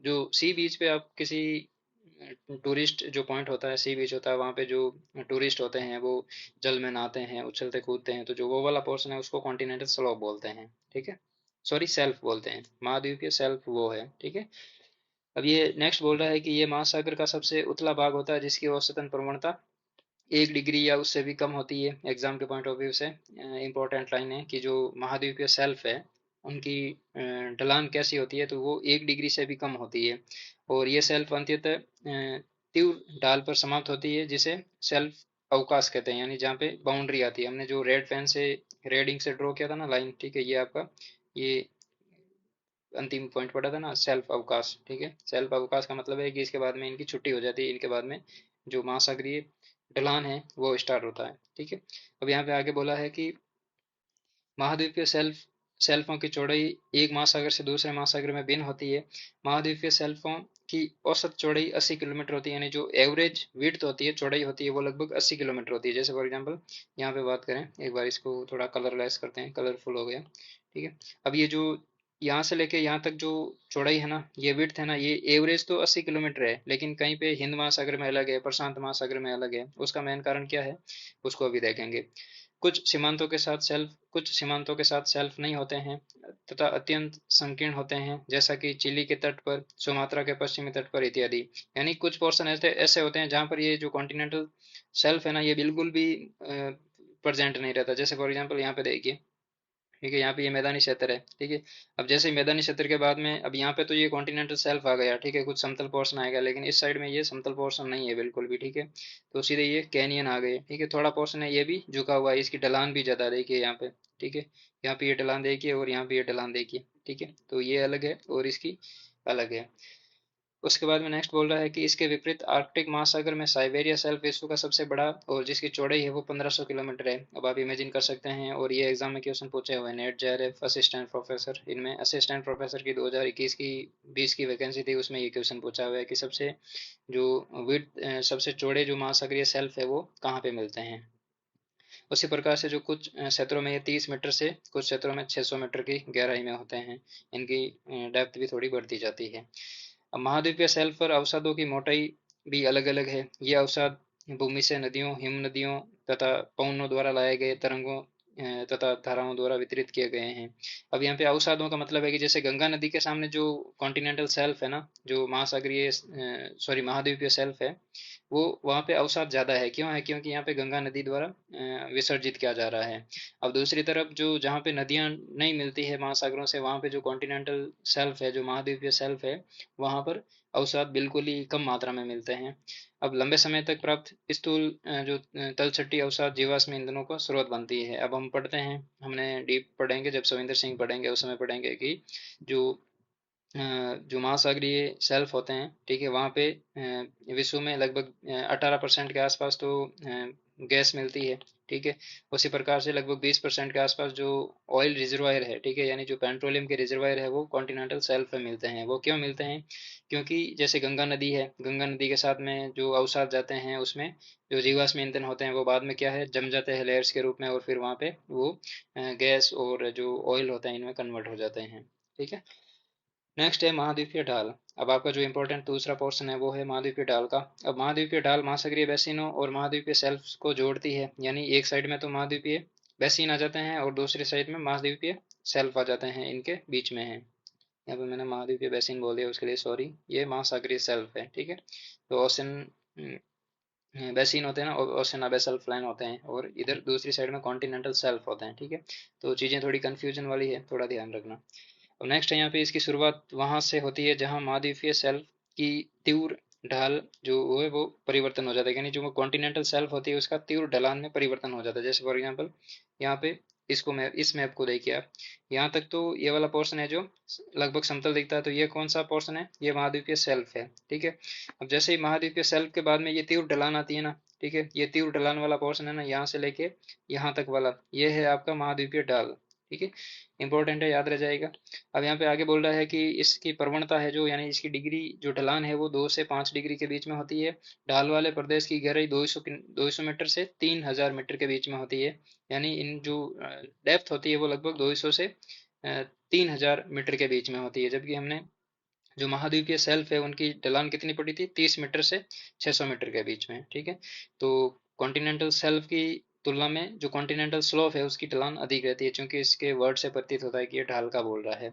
जो सी बीच पे आप किसी टूरिस्ट जो पॉइंट होता है, सी बीच होता है, वहाँ पे जो टूरिस्ट होते हैं वो जल में नहाते हैं, उछलते कूदते हैं, तो जो वो वाला पोर्शन है उसको कॉन्टिनेंटल स्लोप बोलते हैं, ठीक है। सॉरी सेल्फ बोलते हैं, महाद्वीपीय सेल्फ वो है, ठीक है। अब ये नेक्स्ट बोल रहा है कि ये महासागर का सबसे उतला भाग होता है जिसकी औसतन प्रवणता 1 डिग्री या उससे भी कम होती है। एग्जाम के पॉइंट ऑफ व्यू से इंपॉर्टेंट लाइन है कि जो महाद्वीपीय सेल्फ है उनकी ढलान कैसी होती है, तो वो 1 डिग्री से भी कम होती है। और ये सेल्फ अंततः तीव्र ढाल पर समाप्त होती है जिसे सेल्फ अवकाश कहते हैं, यानी जहाँ पे बाउंड्री आती है। हमने जो रेड पेन से रेडिंग से ड्रॉ किया था ना लाइन, ठीक है, ये आपका ये अंतिम पॉइंट पढ़ा था ना, सेल्फ अवकाश, ठीक है। सेल्फ अवकाश का मतलब है कि इसके बाद में इनकी छुट्टी हो जाती है, इनके बाद में जो महासागरीय ढलान है वो स्टार्ट होता है, ठीक है। अब यहाँ पे आगे बोला है कि महाद्वीपीय सेल्फों की चौड़ाई एक महासागर से दूसरे महासागर में भिन्न होती है। महाद्वीपीय सेल्फों की औसत चौड़ाई 80 किलोमीटर होती है, यानी जो एवरेज विड्थ होती है, चौड़ाई होती है, वो लगभग 80 किलोमीटर होती है। जैसे फॉर एग्जांपल यहाँ पे बात करें, एक बार इसको थोड़ा कलरलेस करते हैं, कलरफुल हो गया, ठीक है। अब ये जो यहाँ से लेके यहाँ तक जो चौड़ाई है ना, ये विड्थ है ना, ये एवरेज तो 80 किलोमीटर है, लेकिन कहीं पे हिंद महासागर में अलग है, प्रशांत महासागर में अलग है। उसका मेन कारण क्या है उसको अभी देखेंगे। कुछ सीमांतों के साथ सेल्फ नहीं होते हैं तथा अत्यंत संकीर्ण होते हैं, जैसा कि चिली के तट पर, सुमात्रा के पश्चिमी तट पर इत्यादि। यानी कुछ पोर्शन ऐसे ऐसे होते हैं जहाँ पर ये जो कॉन्टिनेंटल सेल्फ है ना, ये बिल्कुल भी प्रेजेंट नहीं रहता। जैसे फॉर एग्जांपल यहाँ पे देखिए, ठीक है, यहाँ पे ये मैदानी क्षेत्र है, ठीक है। अब जैसे ही मैदानी क्षेत्र के बाद में अब यहाँ पे तो ये कॉन्टिनेंटल सेल्फ आ गया, ठीक है, कुछ समतल पोर्शन आएगा, लेकिन इस साइड में ये समतल पोर्शन नहीं है बिल्कुल भी, ठीक है। तो सीधे ये कैनियन आ गए, ठीक है। थोड़ा पोर्शन है ये भी झुका हुआ है, इसकी ढलान भी ज्यादा देखिए यहाँ पे, ठीक है। यहाँ पे ये ढलान देखिए और यहाँ पे ये ढलान देखिए, ठीक है। तो ये अलग है और इसकी अलग है। उसके बाद में नेक्स्ट बोल रहा है कि इसके विपरीत आर्कटिक महासागर में साइबेरिया सेल्फ विश्व का सबसे बड़ा और जिसकी चौड़ाई है वो 1500 किलोमीटर है। अब आप इमेजिन कर सकते हैं, और ये एग्जाम में क्वेश्चन पूछे हुए हैं, नेट जेआरएफ असिस्टेंट प्रोफेसर, इनमें असिस्टेंट प्रोफेसर की 2021 की 20 की वैकेंसी थी, उसमें ये क्वेश्चन पूछा हुआ है कि सबसे जो विड सबसे चौड़े जो महासागरीय सेल्फ है वो कहाँ पे मिलते हैं। उसी प्रकार से जो कुछ क्षेत्रों में ये 30 मीटर से, कुछ क्षेत्रों में 600 मीटर की गहराई में होते हैं, इनकी डेप्थ भी थोड़ी बढ़ती जाती है। अब महाद्वीपीय सेल्फ पर अवसादों की मोटाई भी अलग अलग है। ये अवसाद भूमि से नदियों, हिम नदियों तथा पवनों द्वारा लाए गए तरंगों तथा धाराओं द्वारा वितरित किए गए हैं। अब यहाँ पे अवसादों का मतलब है कि जैसे गंगा नदी के सामने जो कॉन्टिनेंटल सेल्फ है ना, जो महासागरीय सॉरी महाद्वीपीय सेल्फ है, वो वहाँ पे अवसाद ज्यादा है। क्यों है? क्योंकि यहाँ पे गंगा नदी द्वारा विसर्जित किया जा रहा है। अब दूसरी तरफ जो जहाँ पे नदियाँ नहीं मिलती है महासागरों से, वहाँ पे जो कॉन्टिनेंटल सेल्फ है, जो महाद्वीपीय सेल्फ है, वहाँ पर अवसाद बिल्कुल ही कम मात्रा में मिलते हैं। अब लंबे समय तक प्राप्त स्थूल जो तलछटी अवसाद जीवाश्म ईंधनों का स्रोत बनती है। अब हम पढ़ते हैं, हमने डीप पढ़ेंगे, जब सविंदर सिंह पढ़ेंगे उस समय पढ़ेंगे कि जो जो महासागरीय सेल्फ होते हैं, ठीक है, वहाँ पे विश्व में लगभग 18% के आसपास तो गैस मिलती है, ठीक है। उसी प्रकार से लगभग 20% के आसपास जो ऑयल रिजर्वायर है, ठीक है, यानी जो पेट्रोलियम के रिजर्वायर है, वो कॉन्टिनेंटल सेल्फ में मिलते हैं। वो क्यों मिलते हैं? क्योंकि जैसे गंगा नदी है, गंगा नदी के साथ में जो अवसाद जाते हैं, उसमें जो जीवाश्म ईंधन होते हैं वो बाद में क्या है, जम जाते हैं लेयर्स के रूप में, और फिर वहाँ पे वो गैस और जो ऑयल होता है इनमें कन्वर्ट हो जाते हैं, ठीक है। नेक्स्ट है महाद्वीपीय ढाल। अब आपका जो इम्पोर्टेंट दूसरा पोर्शन है वो है महाद्वीपीय ढाल का। अब महाद्वीपीय ढाल महासागरीय बेसिनों और महाद्वीपीय सेल्फ को जोड़ती है, यानी एक साइड में तो महाद्वीपीय बेसिन आ जाते हैं और दूसरी साइड में महाद्वीपीय सेल्फ आ जाते हैं, इनके बीच में है। यहाँ पे मैंने महाद्वीपीय बेसिन बोल दिया, उसके लिए सॉरी। ये महासागरीय सेल्फ है, ठीक है। तो ओशन बेसिन होते हैं ना, ओशन अबेसल प्लेन होते हैं, और इधर दूसरी साइड में कॉन्टिनेंटल सेल्फ होते हैं, ठीक है। तो चीज़ें थोड़ी कंफ्यूजन वाली है, थोड़ा ध्यान रखना। और नेक्स्ट है यहाँ पे इसकी शुरुआत वहां से होती है जहां महाद्वीपीय सेल्फ की तीव्र ढाल जो वो है वो परिवर्तन हो जाता है, यानी जो कॉन्टिनेंटल सेल्फ होती है उसका तीव्र ढलान में परिवर्तन हो जाता है। जैसे फॉर एग्जांपल यहाँ पे इसको मैप, इस मैप को देखिए आप, यहाँ तक तो ये वाला पोर्शन है जो लगभग समतल दिखता है, तो ये कौन सा पोर्शन है? ये महाद्वीपीय सेल्फ है, ठीक है। अब जैसे ही महाद्वीपीय सेल्फ के बाद में ये तीव्र ढलान आती है ना, ठीक है, ये तीव्र ढलान वाला पोर्शन है ना, यहाँ से लेके यहाँ तक वाला, ये है आपका महाद्वीपीय ढाल, ठीक है। इंपॉर्टेंट है, याद रह जाएगा। अब यहाँ पे आगे बोल रहा है कि इसकी प्रवणता है जो, यानी इसकी डिग्री जो ढलान है वो 2 से 5 डिग्री के बीच में होती है। ढाल वाले प्रदेश की गहराई 200 मीटर से 3000 मीटर के बीच में होती है। यानी इन जो डेप्थ होती है वो लगभग 200 से 3000 मीटर के बीच में होती है, जबकि हमने जो महाद्वीपीय सेल्फ है उनकी ढलान कितनी पड़ी थी? 30 मीटर से 600 मीटर के बीच में, ठीक है। तो कॉन्टिनेंटल सेल्फ की तुलना में जो कॉन्टिनेंटल स्लोप है उसकी ढलान अधिक रहती है, क्योंकि इसके वर्ड से प्रतीत होता है कि ये ढाल का बोल रहा है।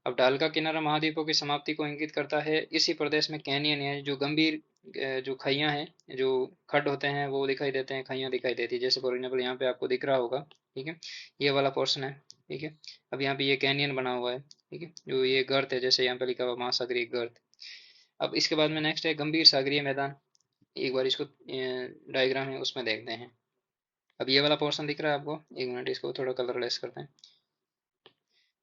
अब ढाल का किनारा महाद्वीपों की समाप्ति को इंगित करता है। इसी प्रदेश में कैनियन है, जो गंभीर जो खाइयां हैं, जो खड्ड होते हैं वो दिखाई देते हैं, खाइयां दिखाई देती है। जैसे फॉर एग्जाम्पल यहाँ पे आपको दिख रहा होगा, ठीक है, ये वाला पोर्शन है, ठीक है। अब यहाँ पे ये कैनियन बना हुआ है, ठीक है, जो ये गर्त है, जैसे यहाँ पे लिखा हुआ महासागरीय गर्त। अब इसके बाद में नेक्स्ट है गंभीर सागरीय मैदान। एक बार इसको डायग्राम है उसमें देखते हैं। अब ये वाला पोर्शन दिख रहा है आपको, एक मिनट इसको थोड़ा कलरलेस करते हैं।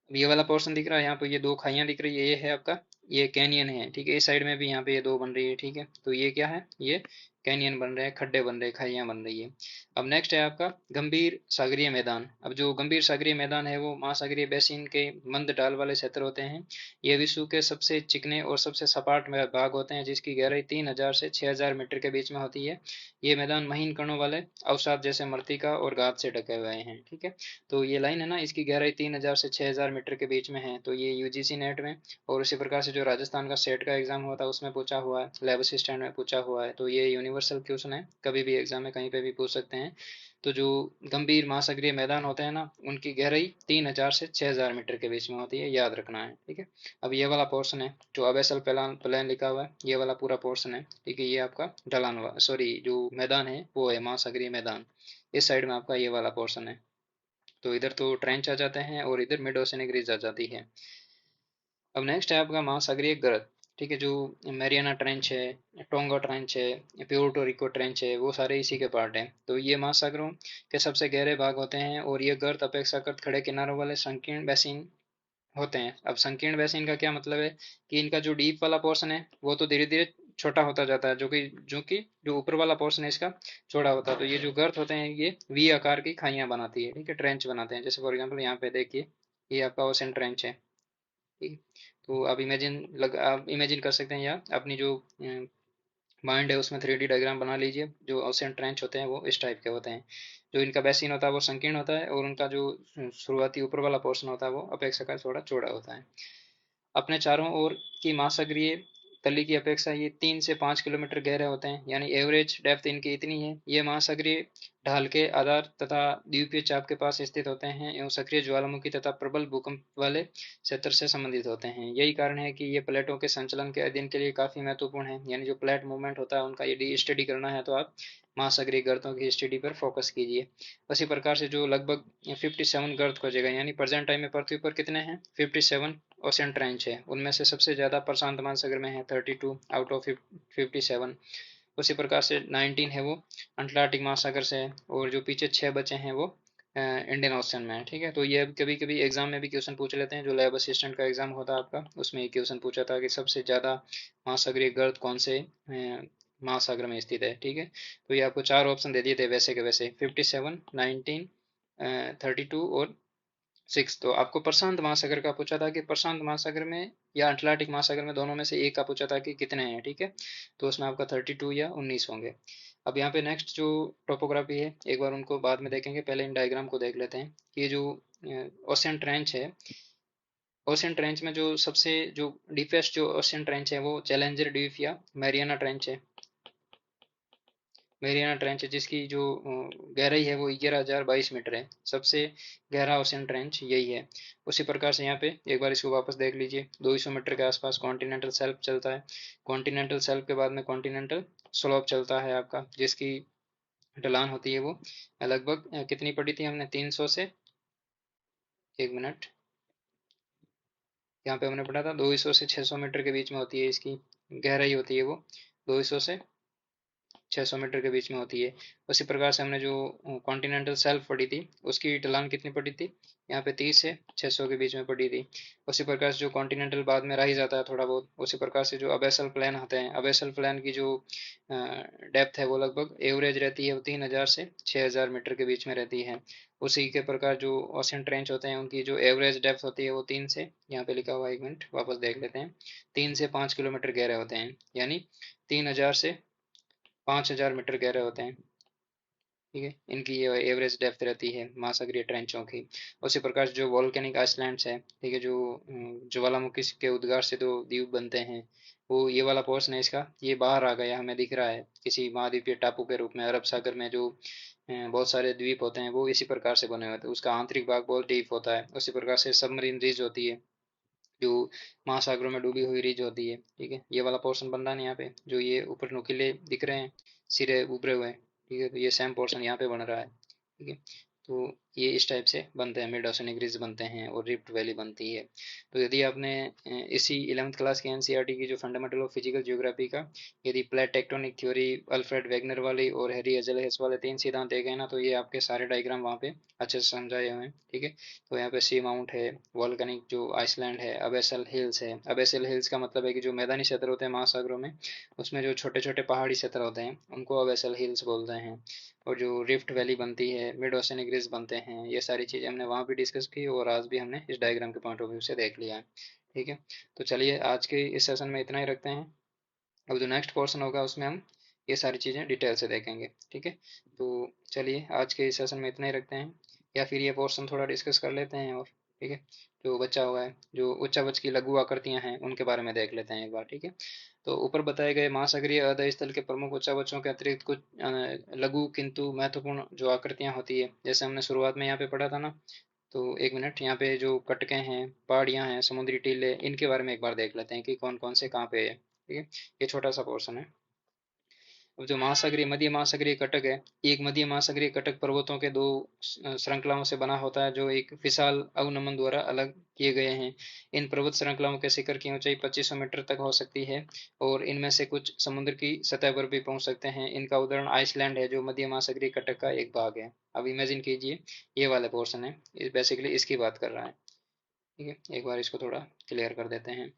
अब ये वाला पोर्शन दिख रहा है, यहाँ पे ये दो खाइयां दिख रही है, ये है आपका, ये कैनियन है, ठीक है। इस साइड में भी यहाँ पे ये दो बन रही है, ठीक है। तो ये क्या है, ये कैनियन बन रहे हैं, खड्डे बन रहे हैं, खाइयां बन रही है। अब नेक्स्ट है आपका गंभीर सागरीय मैदान। अब जो गंभीर सागरीय मैदान है वो महासागरीय बेसिन के मंद ढाल वाले क्षेत्र होते हैं। ये विश्व के सबसे चिकने और सबसे सपाट भाग होते हैं, जिसकी गहराई 3000 से 6000 मीटर के बीच में होती है। ये मैदान महीन कणों वाले अवसाद जैसे मृत्तिका और गाद से ढके हुए हैं, ठीक है। तो ये लाइन है ना, इसकी गहराई 3000 से 6000 मीटर के बीच में है। तो ये यूजीसी नेट में और उसी प्रकार से जो राजस्थान का सेट का एग्जाम हुआ था उसमें पूछा हुआ है, लेब असिस्टेंट में पूछा हुआ है। तो ये यूनिवर्सल क्वेश्चन है, कभी भी एग्जाम में कहीं पे भी पूछ सकते हैं। तो जो गंभीर महासागरीय मैदान होते हैं ना, उनकी गहराई 3000 से 6000 मीटर के बीच में होती है, याद रखना है, ठीक है। अब ये वाला पोर्शन है जो अबेसल प्लान प्लान लिखा हुआ है, ये वाला पूरा पोर्शन है, ठीक है। ये आपका ढलान, सॉरी, जो मैदान है वो है महासागरीय मैदान। इस साइड में आपका ये वाला पोर्शन है। तो इधर तो ट्रेंच आ जाते हैं और इधर मिड ओशियनिक रिज आ जाती है। अब नेक्स्ट है आपका महासागरीय गर्त, ठीक है। जो मैरियाना ट्रेंच है, टोंगा ट्रेंच है, प्यूर्टो रिको ट्रेंच है, वो सारे इसी के पार्ट हैं। तो ये महासागरों के सबसे गहरे भाग होते हैं और ये गर्त अपेक्षाकृत खड़े किनारों वाले संकीर्ण बेसिन होते हैं। अब संकीर्ण बेसिन का क्या मतलब है कि इनका जो डीप वाला पोर्शन है वो तो धीरे धीरे छोटा होता जाता है, जो कि जो ऊपर वाला पोर्शन है इसका चौड़ा होता है। तो ये जो गर्त होते हैं ये वी आकार की खाइयां बनाती है, ठीक है, ट्रेंच बनाते हैं। जैसे फॉर एग्जांपल यहाँ पे देखिए, ये आपका ओशन ट्रेंच है, ठीक है। तो आप इमेजिन कर सकते हैं, या अपनी जो माइंड है उसमें 3D डायग्राम बना लीजिए। जो ओशन ट्रेंच होते हैं वो इस टाइप के होते हैं। जो इनका बेसिन होता है वो संकीर्ण होता है और उनका जो शुरुआती ऊपर वाला पोर्शन होता है वो अपेक्षाकृत थोड़ा चौड़ा होता है। अपने चारों ओर की महासागरीय तली की अपेक्षा ये 3 से 5 किलोमीटर गहरे होते हैं, यानी एवरेज डेप्थ इनकी इतनी है। ये महासागरीय ढाल के आधार तथा द्वीपीय चाप के पास स्थित होते हैं एवं सक्रिय ज्वालामुखी तथा प्रबल भूकंप वाले क्षेत्र से संबंधित होते हैं। यही कारण है कि ये प्लेटों के संचलन के अध्ययन के लिए काफी महत्वपूर्ण है। यानी जो प्लेट मूवमेंट होता है उनका यदि स्टडी करना है तो आप महासागरीय गर्तों की स्टडी पर फोकस कीजिए। उसी प्रकार से जो लगभग 57 गर्त खोजे गए, यानी प्रेजेंट टाइम में पृथ्वी पर कितने हैं, 57 ओशन ट्रेंच है। उनमें से सबसे ज्यादा प्रशांत महासागर में है, 32 आउट ऑफ 57। उसी प्रकार से 19 है वो अंटार्कटिक महासागर से है, और जो पीछे 6 बचे हैं वो इंडियन ओशन में है, ठीक है। तो ये कभी कभी एग्जाम में भी क्वेश्चन पूछ लेते हैं। जो लैब असिस्टेंट का एग्जाम होता है आपका, उसमें एक क्वेश्चन पूछा था कि सबसे ज्यादा महासागरीय गर्त कौन से महासागर में स्थित है, ठीक है। तो ये आपको 4 ऑप्शन दे दिए थे वैसे के वैसे, 57, 19, 32 और 6। तो आपको प्रशांत महासागर का पूछा था कि प्रशांत महासागर में या अटलांटिक महासागर में, दोनों में से एक का पूछा था कि कितने हैं, ठीक है। तो उसमें आपका 32 या 19 होंगे। अब यहाँ पे नेक्स्ट जो टोपोग्राफी है, एक बार उनको बाद में देखेंगे, पहले इन डायग्राम को देख लेते हैं। ये जो ओशियन ट्रेंच है, ओशियन ट्रेंच में जो सबसे जो डीपेस्ट जो ओशियन ट्रेंच है वो चैलेंजर डीप या मैरियाना ट्रेंच है। मेरियाना ट्रेंच है, जिसकी जो गहराई है वो 11,022 मीटर है। सबसे गहरा ओशन ट्रेंच यही है। उसी प्रकार से यहाँ पे एक बार इसको वापस देख लीजिए, 200 मीटर के आसपास कॉन्टिनेंटल शेल्फ चलता है। कॉन्टिनेंटल शेल्फ के बाद में कॉन्टिनेंटल स्लोप चलता है आपका, जिसकी ढलान होती है वो लगभग कितनी पड़ी थी हमने, 300 से, एक मिनट, यहाँ पे हमने पढ़ा था 200 से 600 मीटर के बीच में होती है इसकी गहराई, होती है वो 200 से 600 मीटर के बीच में होती है। उसी प्रकार से हमने जो कॉन्टिनेंटल शेल्फ पढ़ी थी उसकी ढलान कितनी पड़ी थी, यहाँ पे 30 से 600 के बीच में पड़ी थी। उसी प्रकार से जो कॉन्टिनेंटल बाद में रह जाता है थोड़ा बहुत, उसी प्रकार से जो अबेसल प्लेन होते हैं, अबेसल प्लेन की जो डेप्थ है वो लगभग एवरेज रहती है वो 3000 से 6000 मीटर के बीच में रहती है। उसी के प्रकार जो ओशन ट्रेंच होते हैं उनकी जो एवरेज डेप्थ होती है वो यहाँ पे लिखा हुआ है, एक मिनट वापस देख लेते हैं, 3 से 5 किलोमीटर गहरे होते हैं, यानी 3000 से 5000 मीटर गहरे होते हैं, ठीक है। इनकी ये एवरेज डेप्थ रहती है महासागरीय ट्रेंचों की। उसी प्रकार से जो वोल्केनिक आइसलैंड्स है, ठीक है, जो ज्वालामुखी के उद्गार से जो द्वीप बनते हैं, वो ये वाला पोर्शन है इसका, ये बाहर आ गया हमें दिख रहा है किसी महाद्वीपीय टापू के रूप में, अरब सागर में जो बहुत सारे द्वीप होते हैं वो इसी प्रकार से बने हुए होते हैं। उसका आंतरिक भाग बहुत डीप होता है। उसी प्रकार से सबमरीन रिज होती है जो महासागरों में डूबी हुई रिज होती है। ठीक है, ये वाला पोर्शन बन रहा है ना यहाँ पे, जो ये ऊपर नुकीले दिख रहे हैं, सिरे उभरे हुए। ठीक है, तो ये सेम पोर्शन यहाँ पे बन रहा है। ठीक है, तो ये इस टाइप से बनते हैं, मिड ओशनिक रिज बनते हैं और रिफ्ट वैली बनती है। तो यदि आपने इसी 11th क्लास के एनसीईआरटी की जो फंडामेंटल ऑफ फिजिकल ज्योग्राफी का यदि plate tectonic theory, Alfred Wegener वाली और हैरी एजलहेस वाले 3 सिद्धांत देखे हैं ना, तो ये आपके सारे डायग्राम वहाँ पे अच्छे से समझाए हुए हैं। ठीक है, तो यहाँ पे सी माउंट है, वॉल्केनिक जो आइसलैंड है, अबेसल हिल्स है। अबेसल हिल्स का मतलब है कि जो मैदानी क्षेत्र होते हैं महासागरों में, उसमें जो छोटे छोटे पहाड़ी क्षेत्र होते हैं उनको अबेसल हिल्स बोलते हैं। और जो रिफ्ट वैली बनती है, मिड ओशनिक रिज बनते हैं, ये सारी चीज़ें हमने वहाँ भी डिस्कस की और आज भी हमने इस डायग्राम के पॉइंट ऑफ व्यू से देख लिया है। ठीक है, तो चलिए आज के इस सेशन में इतना ही रखते हैं। अब जो नेक्स्ट पोर्शन होगा उसमें हम ये सारी चीज़ें डिटेल से देखेंगे। ठीक है, तो चलिए आज के इस सेशन में इतना ही रखते हैं, या फिर ये पोर्शन थोड़ा डिस्कस कर लेते हैं और। ठीक है, जो बचा हुआ है, जो उच्चावच की लघु आकृतियां हैं उनके बारे में देख लेते हैं एक बार। ठीक है, तो ऊपर बताए गए महासागरीय अधः स्थल के प्रमुख उच्चावचों के अतिरिक्त कुछ लघु किंतु महत्वपूर्ण जो आकृतियां होती है, जैसे हमने शुरुआत में यहाँ पे पढ़ा था ना, तो एक मिनट, यहाँ पे जो कटके हैं, पहाड़ियाँ हैं, समुद्री टीले, इनके बारे में एक बार देख लेते हैं कि कौन कौन से कहाँ पे है। ठीक है, ये छोटा सा पोर्शन है। अब जो महासागरीय मध्य महासागरीय कटक है, एक मध्य महासागरीय कटक पर्वतों के दो श्रृंखलाओं से बना होता है, जो एक विशाल अवनमन द्वारा अलग किए गए हैं। इन पर्वत श्रृंखलाओं के शिखर की ऊंचाई 2500 मीटर तक हो सकती है और इनमें से कुछ समुद्र की सतह पर भी पहुंच सकते हैं। इनका उदाहरण आइसलैंड है, जो मध्य महासागरीय कटक का एक भाग है। अब इमेजिन कीजिए, ये वाला पोर्शन है, बेसिकली इसकी बात कर रहा है। ठीक है, एक बार इसको थोड़ा क्लियर कर देते हैं।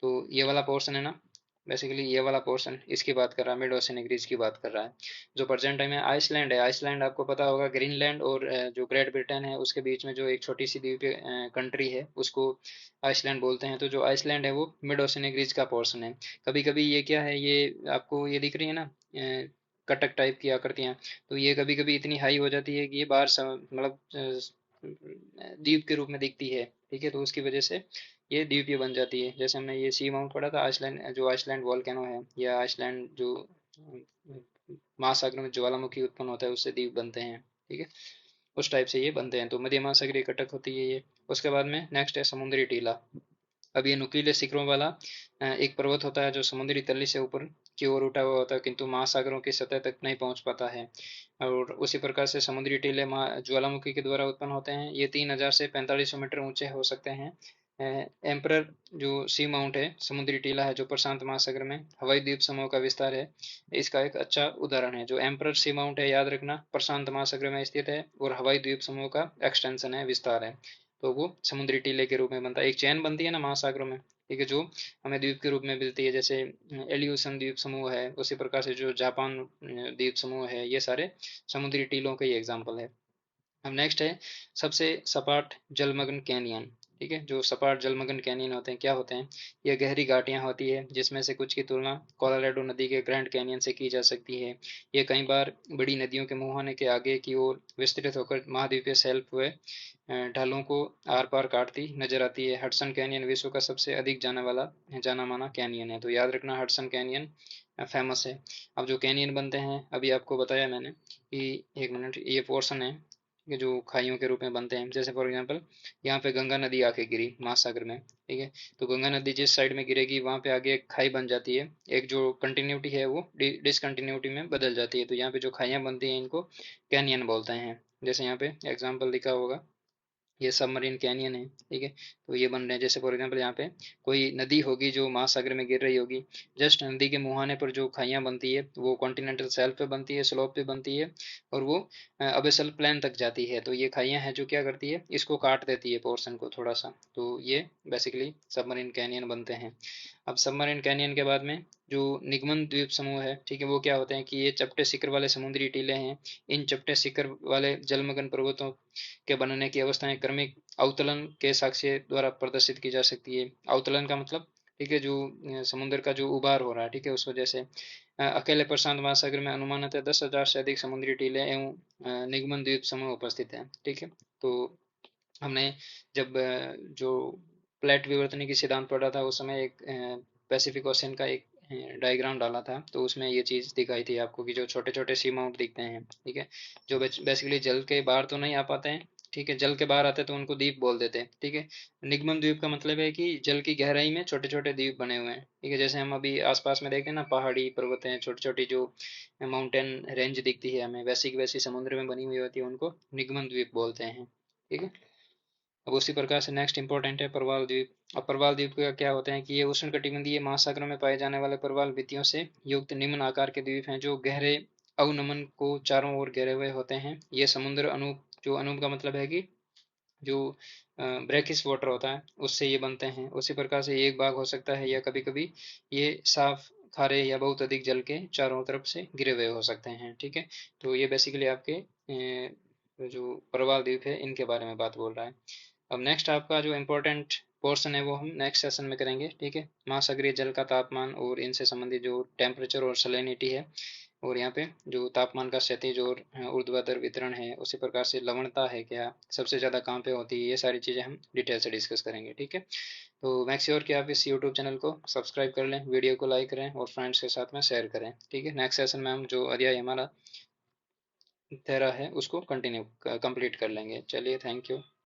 तो ये वाला पोर्शन है ना, बेसिकली ये वाला पोर्शन इसकी बात कर रहा है, मिड ओशियन रीज की बात कर रहा है। जो प्रेजेंट टाइम है आइसलैंड है, आइसलैंड आपको पता होगा ग्रीनलैंड और जो ग्रेट ब्रिटेन है उसके बीच में जो एक छोटी सी द्वीपीय कंट्री है, उसको आइसलैंड बोलते हैं। तो जो आइसलैंड है वो मिड ओशियन रीज का पोर्शन है। कभी कभी ये क्या है, ये आपको ये दिख रही है ना, कटक टाइप की आकृतियां, तो ये कभी कभी इतनी हाई हो जाती है कि ये बाहर मतलब द्वीप के रूप में दिखती है। ठीक है, तो उसकी वजह से ये द्वीपीय बन जाती है। जैसे हमने ये सी माउंट पढ़ा था, आइसलैंड, जो आइसलैंड वॉल्केनो है, या आइसलैंड जो महासागर में ज्वालामुखी उत्पन्न होता है उससे द्वीप बनते हैं। ठीक है, उस टाइप से ये बनते हैं। तो मध्य महासागरीय कटक होती है ये। उसके बाद में नेक्स्ट है समुद्री टीला। अब ये नुकीले शिखरों वाला एक पर्वत होता है जो समुद्री तली से ऊपर की ओर उठा हुआ होता है, किंतु महासागरों की सतह तक नहीं पहुंच पाता है। और उसी प्रकार से समुद्री टीले ज्वालामुखी के द्वारा उत्पन्न होते हैं। ये 3000 से 4500 मीटर ऊंचे हो सकते हैं। एम्परर जो सी माउंट है, समुद्री टीला है, जो प्रशांत महासागर में हवाई द्वीप समूह का विस्तार है, इसका एक अच्छा उदाहरण है। जो एम्परर सी माउंट है, याद रखना, प्रशांत महासागर में स्थित है और हवाई द्वीप समूह का एक्सटेंशन है, विस्तार है। तो वो समुद्री टीले के रूप में बनता है। एक चैन बनती है ना महासागरों में, ठीक है, जो हमें द्वीप के रूप में मिलती है, जैसे एलियूसन द्वीप समूह है, उसी प्रकार से जो जापान द्वीप समूह है, ये सारे समुद्री टीलों के ही एग्जाम्पल है। अब नेक्स्ट है सबसे सपाट जलमग्न कैनियन। ठीक है, जो सपाट जलमग्न कैनियन होते हैं, क्या होते हैं, यह गहरी घाटियां होती है जिसमें से कुछ की तुलना कोलोराडो नदी के ग्रैंड कैनियन से की जा सकती है। ये कई बार बड़ी नदियों के मुहाने के आगे की ओर विस्तृत होकर महाद्वीपीय शेल्फ हुए ढालों को आर पार काटती नजर आती है। हडसन कैनियन विश्व का सबसे अधिक जाना माना कैनियन है। तो याद रखना, हडसन कैनियन फेमस है। अब जो कैनियन बनते हैं, अभी आपको बताया मैंने कि, एक मिनट, ये पोर्शन है कि जो खाइयों के रूप में बनते हैं। जैसे फॉर एग्जांपल यहाँ पे गंगा नदी आके गिरी महासागर में। ठीक है, तो गंगा नदी जिस साइड में गिरेगी वहाँ पे आगे एक खाई बन जाती है, एक जो कंटिन्यूटी है वो डिसकंटिन्यूटी में बदल जाती है। तो यहाँ पे जो खाइयाँ बनती हैं इनको कैनियन बोलते हैं। जैसे यहाँ पे एग्जाम्पल दिखा होगा, ये सबमरीन कैनियन है। ठीक है, तो ये बन रहे हैं। जैसे फॉर एग्जांपल यहाँ पे कोई नदी होगी जो महासागर में गिर रही होगी, जस्ट नदी के मुहाने पर जो खाइयाँ बनती है वो कॉन्टिनेंटल शेल्फ पे बनती है, स्लोप पे बनती है, और वो अबेसल प्लेन तक जाती है। तो ये खाइयाँ हैं जो क्या करती है, इसको काट देती है पोर्शन को थोड़ा सा। तो ये बेसिकली सबमरीन कैनियन बनते हैं। अब सबमरीन कैनियन के बाद में जो निगमन द्वीप समूह है, ठीक है, वो क्या होते हैं कि ये चपटे शिखर वाले समुद्री टीले हैं। इन चपटे शिखर वाले जलमग्न पर्वतों के बनने की अवस्थाएं क्रमिक अवतलन के साक्ष्य द्वारा प्रदर्शित की जा सकती है। अवतलन का मतलब, ठीक है, जो समुद्र का जो उभार हो रहा है, ठीक है, उस वजह से अकेले प्रशांत महासागर में अनुमानतः 10,000 से अधिक समुद्री टीले एवं निगमन द्वीप समूह उपस्थित है। ठीक है, तो हमने जब जो प्लेट विवर्तन की सिद्धांत पढ़ा था, उस समय एक पैसिफिक ओशन का एक डायग्राम डाला था, तो उसमें ये चीज़ दिखाई थी आपको कि जो छोटे छोटे सी माउंट दिखते हैं, ठीक है, जो बेसिकली जल के बाहर तो नहीं आ पाते हैं, ठीक है, जल के बाहर आते तो उनको द्वीप बोल देते हैं, ठीक है। निगमन द्वीप का मतलब है कि जल की गहराई में छोटे छोटे द्वीप बने हुए हैं, ठीक है, जैसे हम अभी आसपास में देखें ना, पहाड़ी पर्वत हैं, छोटी छोटी जो माउंटेन रेंज दिखती है हमें, वैसी की वैसी समुद्र में बनी हुई होती है, उनको निगमन द्वीप बोलते हैं, ठीक है। अब उसी प्रकार से नेक्स्ट इंपॉर्टेंट है प्रवाल द्वीप। अब प्रवाल द्वीप का क्या होते हैं कि ये उष्णकटिबंधीय महासागरों में पाए जाने वाले प्रवाल भित्तियों से युक्त निम्न आकार के द्वीप हैं, जो गहरे अवनमन को चारों ओर घेरे हुए होते हैं। ये समुद्र अनूप, जो अनूप का मतलब है कि जो ब्रैकिश वाटर होता है, उससे ये बनते हैं। उसी प्रकार से ये एक भाग हो सकता है, या कभी कभी ये साफ, खारे या बहुत अधिक जल के चारों तरफ से घिरे हुए हो सकते हैं, ठीक है। तो ये बेसिकली आपके जो प्रवाल द्वीप है इनके बारे में बात बोल रहा है। अब नेक्स्ट आपका जो इम्पोर्टेंट पोर्शन है वो हम नेक्स्ट सेशन में करेंगे, ठीक है। महासागरीय जल का तापमान और इनसे संबंधित जो टेम्परेचर और सैलिनिटी है, और यहाँ पे जो तापमान का क्षैतिज और ऊर्ध्वाधर वितरण है, उसी प्रकार से लवणता है क्या, सबसे ज़्यादा कहाँ पे होती है, ये सारी चीज़ें हम डिटेल से डिस्कस करेंगे, ठीक है। तो मेक श्योर कि आप इस यूट्यूब चैनल को सब्सक्राइब कर लें, वीडियो को लाइक करें और फ्रेंड्स के साथ में शेयर करें, ठीक है। नेक्स्ट सेशन में हम जो अध्याय हमारा 13 है उसको कंटिन्यू कंप्लीट कर लेंगे। चलिए, थैंक यू।